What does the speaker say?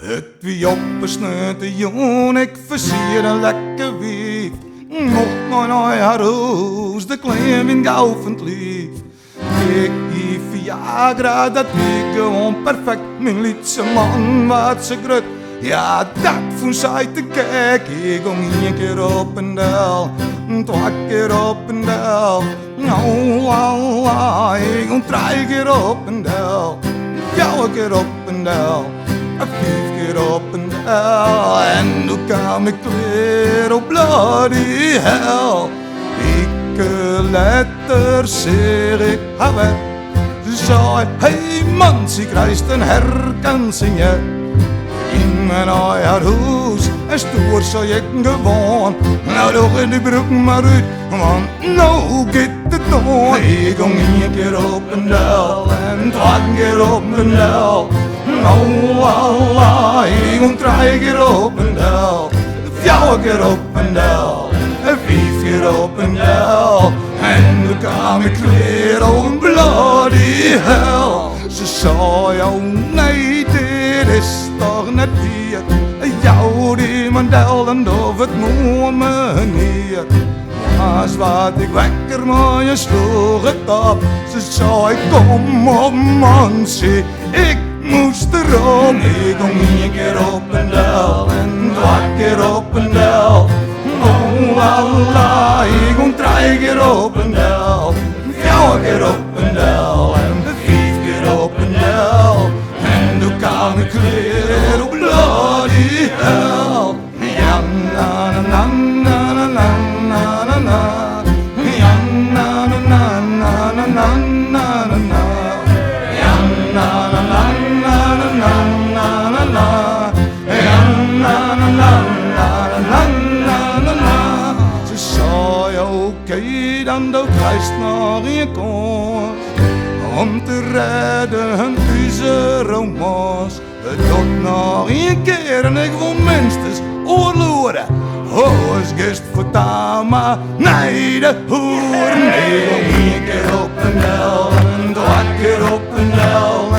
Het wie opgesneden jong, ik versier een lekker week. Mocht mijn eigen roos, de klein in gaufend lief. Ik die Viagra, dat week gewoon perfect. Mijn liedse man, wat ze grut. Ja, dat vond zij te gek. Ik ging 1 keer op een del, 2 keer op een del. Ik ging 3 keer op een del, 4 keer op een del, 5 keer op een del. En toen kwam ik weer op bloody hell. Letter zeg ik haar. Ze zei, hey man, ze krijgt een herkansing. In mijn eigen huis en stoer zou ik gewoon. Nou toch in die broek maar uit, want nou gaat het door. Ik ging 1 keer op een del en 2 keer op een del. Nou Allah, ik ging 3 keer op een del, 4 keer op een del, 5 keer op een del. En toen kwam ik weer op bloody hell. Ze zei, oh nee, dit is toch net hier. Jou die mandel en of het moet me niet. Als wat ik wekker, maar je sloeg het op. Ze zei, kom op man, zie, ik moest erom. Ik ging 1 keer op een del en 2 keer op een del. Oh Allah, ik ging 3 keer op een del, 4 keer op een del en 5 keer op een del. En toen kwam ik weer op bloody hell. Ja na na na na na na na na. Ja na na na na na na na na na. Ja na na na na na na na na. Ja na na na na na na na. Ze zei, oké, dan doe krijgt nog 1 kans om te redden deze romans. Het doet nog 1 keer en ik wil minstens oorloren. Oh, is gist voor Tama, nee de hoer. Nee, 1 keer op een del en 2 keer op een del.